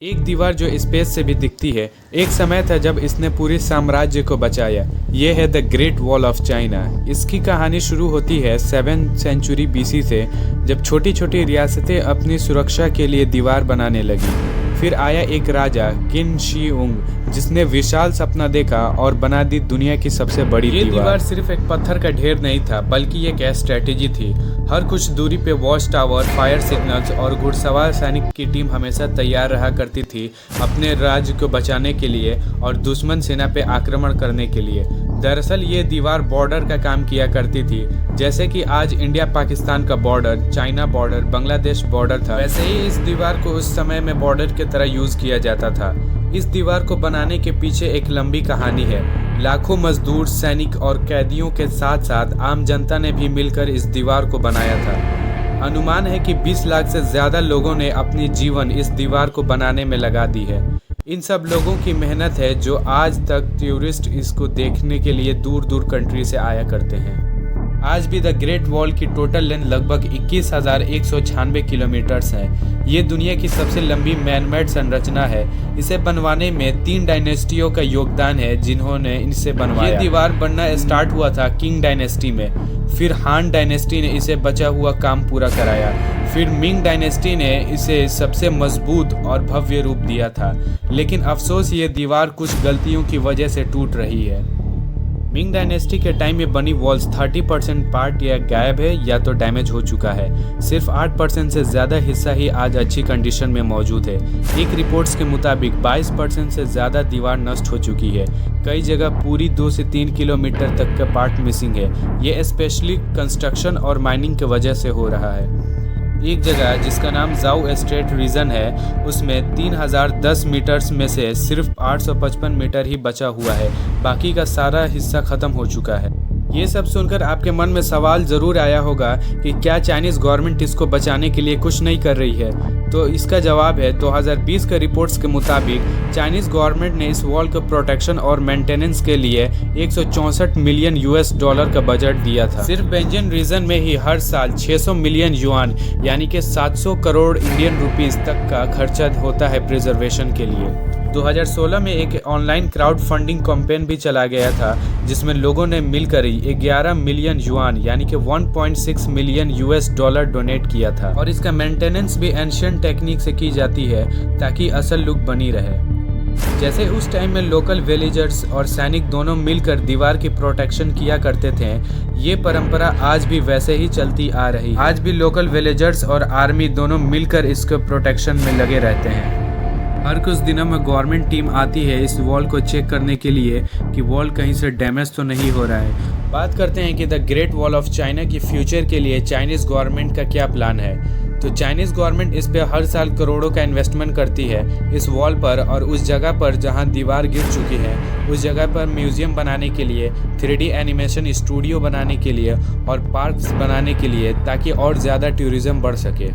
एक दीवार जो स्पेस से भी दिखती है। एक समय था जब इसने पूरे साम्राज्य को बचाया। ये है the great wall of China. इसकी कहानी शुरू होती है 7th सेंचुरी बीसी से, जब छोटी छोटी रियासतें अपनी सुरक्षा के लिए दीवार बनाने लगी। फिर आया एक राजा किन शी उंग, जिसने विशाल सपना देखा और बना दी दुनिया की सबसे बड़ी ये दीवार सिर्फ एक पत्थर का ढेर नहीं था, बल्कि एक स्ट्रेटेजी थी। हर कुछ दूरी पे वॉच टावर, फायर सिग्नल्स और घुड़सवार सैनिक की टीम हमेशा तैयार रहा करती थी अपने राज्य को बचाने के लिए और दुश्मन सेना पे आक्रमण करने के लिए। दरअसल ये दीवार बॉर्डर का काम किया करती थी, जैसे कि आज इंडिया पाकिस्तान का border, China border, Bangladesh border था, वैसे ही इस दीवार को उस समय में बॉर्डर की तरह यूज किया जाता था। इस दीवार को बनाने के पीछे एक लंबी कहानी है। लाखों मजदूर, सैनिक और कैदियों के साथ साथ आम जनता ने भी मिलकर इस दीवार को बनाया था। अनुमान है कि 20 लाख से ज्यादा लोगों ने अपनी जीवन इस दीवार को बनाने में लगा दी है। इन सब लोगों की मेहनत है जो आज तक टूरिस्ट इसको देखने के लिए दूर दूर कंट्री से आया करते हैं। आज भी द ग्रेट वॉल की टोटल लेंथ लगभग 21,196 किलोमीटर्स है। ये दुनिया की सबसे लंबी मैनमेड संरचना है। इसे बनवाने में 3 डायनेस्टियों का योगदान है जिन्होंने इसे बनवाया। ये दीवार बनना स्टार्ट हुआ था किंग डायनेस्टी में, फिर हान डायनेस्टी ने इसे बचा हुआ काम पूरा कराया, फिर मिंग डायनेस्टी ने इसे सबसे मजबूत और भव्य रूप दिया था। लेकिन अफसोस ये दीवार कुछ गलतियों की वजह से टूट रही है। मिंग डायनेस्टी के टाइम में बनी वॉल्स 30% पार्ट या गायब है या तो डैमेज हो चुका है। सिर्फ 8% से ज़्यादा हिस्सा ही आज अच्छी कंडीशन में मौजूद है। एक रिपोर्ट्स के मुताबिक 22% से ज़्यादा दीवार नष्ट हो चुकी है। कई जगह पूरी 2 से 3 किलोमीटर तक का पार्ट मिसिंग है। ये स्पेशली कंस्ट्रक्शन और माइनिंग की वजह से हो रहा है। एक जगह जिसका नाम जाओ स्ट्रेट रीजन है, उसमें 3010 मीटर्स में से सिर्फ 855 मीटर ही बचा हुआ है। बाकी का सारा हिस्सा खत्म हो चुका है। ये सब सुनकर आपके मन में सवाल ज़रूर आया होगा कि क्या चाइनीज़ गवर्नमेंट इसको बचाने के लिए कुछ नहीं कर रही है। तो इसका जवाब है 2020 के रिपोर्ट्स के मुताबिक चाइनीज़ गवर्नमेंट ने इस वॉल के प्रोटेक्शन और मेंटेनेंस के लिए 164 मिलियन US$ का बजट दिया था। सिर्फ बेंजिन रीजन में ही हर साल 600 मिलियन युआन यानी कि 700 करोड़ इंडियन रुपीस तक का खर्चा होता है प्रिजर्वेशन के लिए। 2016 में एक ऑनलाइन क्राउड फंडिंग कैंपेन भी चला गया था, जिसमें लोगों ने मिलकर 11 मिलियन युआन यानी कि 1.6 मिलियन US$ डोनेट किया था। और इसका मेंटेनेंस भी एंशिएंट टेक्निक से की जाती है ताकि असल लुक बनी रहे। जैसे उस टाइम में लोकल विलेजर्स और सैनिक दोनों मिलकर दीवार की प्रोटेक्शन किया करते थे, ये परंपरा आज भी वैसे ही चलती आ रही है। आज भी लोकल विलेजर्स और आर्मी दोनों मिलकर इसके प्रोटेक्शन में लगे रहते हैं। हर कुछ दिनों में गवर्नमेंट टीम आती है इस वॉल को चेक करने के लिए कि वॉल कहीं से डैमेज तो नहीं हो रहा है। बात करते हैं कि the great wall of China की फ्यूचर के लिए चाइनीज़ गवर्नमेंट का क्या प्लान है। तो चाइनीज़ गवर्नमेंट इस पे हर साल करोड़ों का इन्वेस्टमेंट करती है इस वॉल पर, और उस जगह पर जहां दीवार गिर चुकी है उस जगह पर म्यूजियम बनाने के लिए, 3D एनिमेशन स्टूडियो बनाने के लिए और पार्क्स बनाने के लिए, ताकि और ज़्यादा टूरिज्म बढ़ सके।